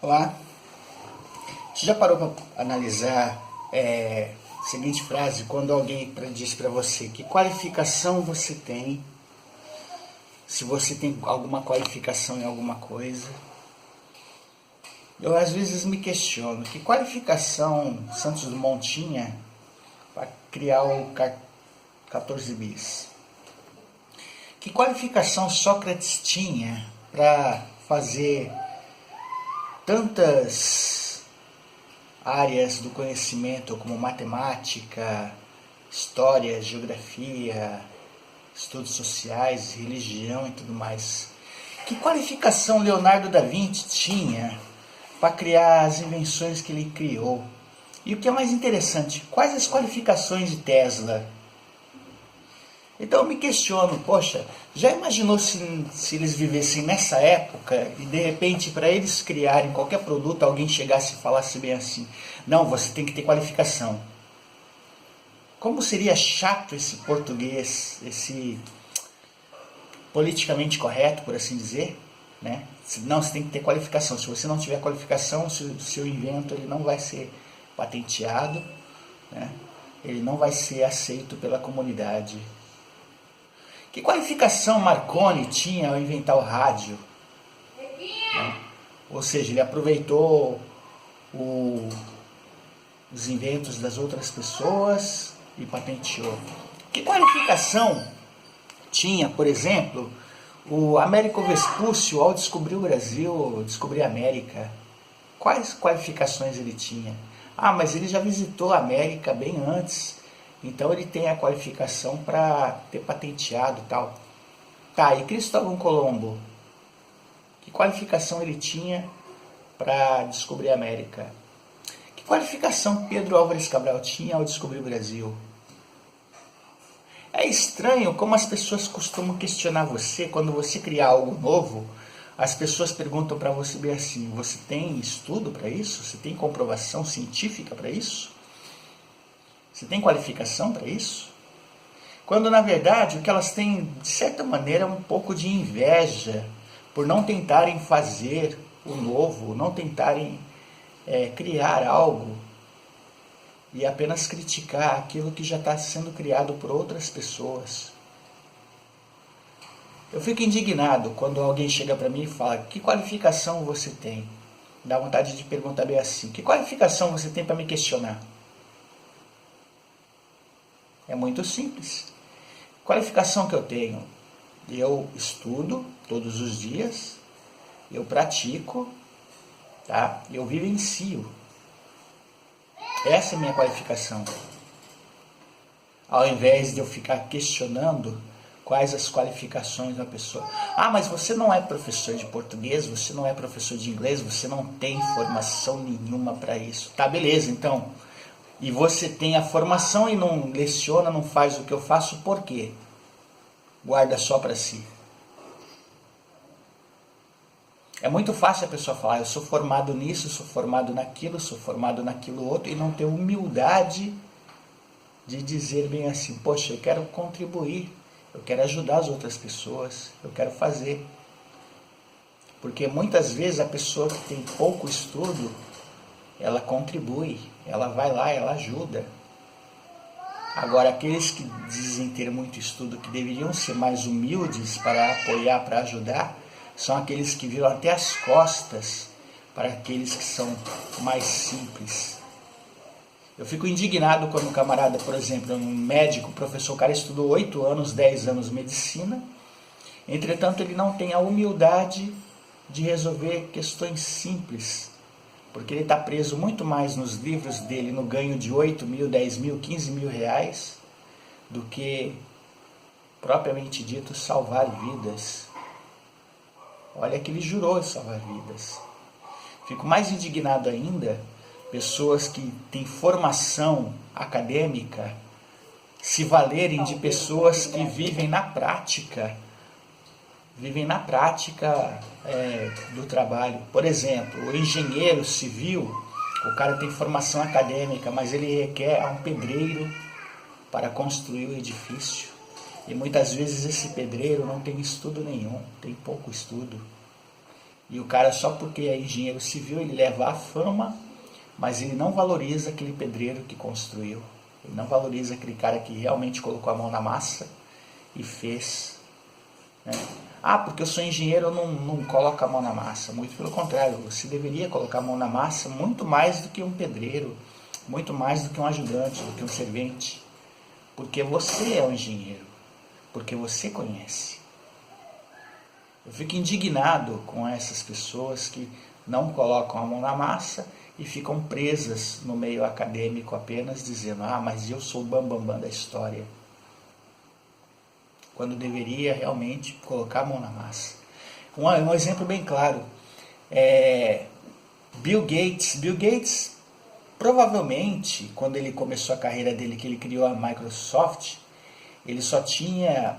Olá, você já parou para analisar a seguinte frase, quando alguém diz para você que qualificação você tem, se você tem alguma qualificação em alguma coisa? Eu às vezes me questiono, que qualificação Santos Dumont tinha para criar o 14 bis? Que qualificação Sócrates tinha para fazer tantas áreas do conhecimento como matemática, história, geografia, estudos sociais, religião e tudo mais? Que qualificação Leonardo da Vinci tinha para criar as invenções que ele criou? E o que é mais interessante, quais as qualificações de Tesla? Então eu me questiono, poxa, já imaginou se eles vivessem nessa época e de repente para eles criarem qualquer produto alguém chegasse e falasse bem assim, não, você tem que ter qualificação. Como seria chato esse português, esse politicamente correto, por assim dizer, né? Não, você tem que ter qualificação. Se você não tiver qualificação, o seu invento ele não vai ser patenteado, né? Ele não vai ser aceito pela comunidade. Que qualificação Marconi tinha ao inventar o rádio? Né? Ou seja, ele aproveitou os inventos das outras pessoas e patenteou. Que qualificação tinha, por exemplo, o Américo Vespúcio ao descobrir o Brasil, descobrir a América? Quais qualificações ele tinha? Ah, mas ele já visitou a América bem antes, então ele tem a qualificação para ter patenteado e tal. Tá, e Cristóvão Colombo? Que qualificação ele tinha para descobrir a América? Que qualificação Pedro Álvares Cabral tinha ao descobrir o Brasil? É estranho como as pessoas costumam questionar você quando você criar algo novo. As pessoas perguntam para você bem assim, você tem estudo para isso? Você tem comprovação científica para isso? Você tem qualificação para isso? Quando na verdade o que elas têm, de certa maneira, é um pouco de inveja por não tentarem fazer o novo, não tentarem criar algo e apenas criticar aquilo que já está sendo criado por outras pessoas. Eu fico indignado quando alguém chega para mim e fala, que qualificação você tem? Dá vontade de perguntar bem assim, que qualificação você tem para me questionar? É muito simples. Qualificação que eu tenho? Eu estudo todos os dias, eu pratico, tá? Eu vivencio. Essa é a minha qualificação. Ao invés de eu ficar questionando quais as qualificações da pessoa. Ah, mas você não é professor de português, você não é professor de inglês, você não tem formação nenhuma para isso. Tá, beleza, então. E você tem a formação e não leciona, não faz o que eu faço, por quê? Guarda só para si. É muito fácil a pessoa falar, eu sou formado nisso, sou formado naquilo outro, e não ter humildade de dizer bem assim, poxa, eu quero contribuir, eu quero ajudar as outras pessoas, eu quero fazer. Porque muitas vezes a pessoa que tem pouco estudo, ela contribui, ela vai lá, ela ajuda. Agora, aqueles que dizem ter muito estudo, que deveriam ser mais humildes para apoiar, para ajudar, são aqueles que viram até as costas para aqueles que são mais simples. Eu fico indignado quando um camarada, por exemplo, um médico, professor, o cara estudou 8 anos, 10 anos medicina, entretanto ele não tem a humildade de resolver questões simples, porque ele está preso muito mais nos livros dele, no ganho de 8 mil, 10 mil, 15 mil reais, do que, propriamente dito, salvar vidas. Olha que ele jurou salvar vidas. Fico mais indignado ainda, pessoas que têm formação acadêmica se valerem de pessoas que vivem na prática do trabalho. Por exemplo, o engenheiro civil, o cara tem formação acadêmica, mas ele requer um pedreiro para construir o edifício. E muitas vezes esse pedreiro não tem estudo nenhum, tem pouco estudo. E o cara, só porque é engenheiro civil, ele leva a fama, mas ele não valoriza aquele pedreiro que construiu. Ele não valoriza aquele cara que realmente colocou a mão na massa e fez. Né? Ah, porque eu sou engenheiro, eu não coloco a mão na massa. Muito pelo contrário, você deveria colocar a mão na massa muito mais do que um pedreiro, muito mais do que um ajudante, do que um servente. Porque você é um engenheiro, porque você conhece. Eu fico indignado com essas pessoas que não colocam a mão na massa e ficam presas no meio acadêmico apenas dizendo, ah, mas eu sou o bambambam da história. Quando deveria realmente colocar a mão na massa. Um exemplo bem claro é Bill Gates. Bill Gates, provavelmente, quando ele começou a carreira dele, que ele criou a Microsoft, ele só tinha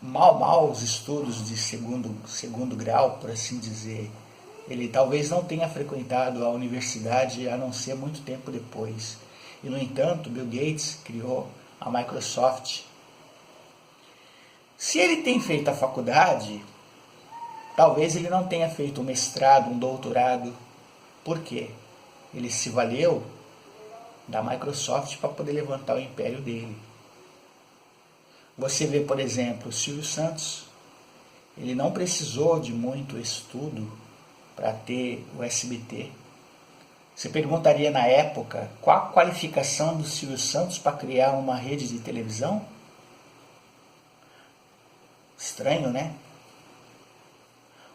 mal os estudos de segundo grau, por assim dizer. Ele talvez não tenha frequentado a universidade a não ser muito tempo depois. E, no entanto, Bill Gates criou a Microsoft. Se ele tem feito a faculdade, talvez ele não tenha feito um mestrado, um doutorado. Por quê? Ele se valeu da Microsoft para poder levantar o império dele. Você vê, por exemplo, o Silvio Santos. Ele não precisou de muito estudo para ter o SBT. Você perguntaria na época qual a qualificação do Silvio Santos para criar uma rede de televisão? Estranho, né?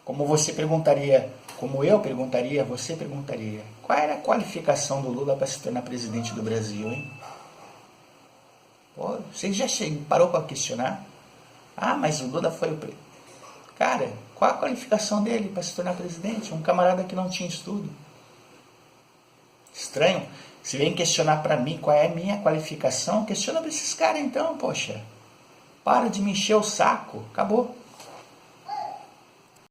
Como você perguntaria, como eu perguntaria, você perguntaria, qual era a qualificação do Lula para se tornar presidente do Brasil, hein? Pô, você já parou para questionar? Ah, mas o Lula foi o presidente. Cara, qual a qualificação dele para se tornar presidente? Um camarada que não tinha estudo. Estranho. Se vem questionar para mim qual é a minha qualificação, questiona para esses caras então, poxa. Para de me encher o saco. Acabou.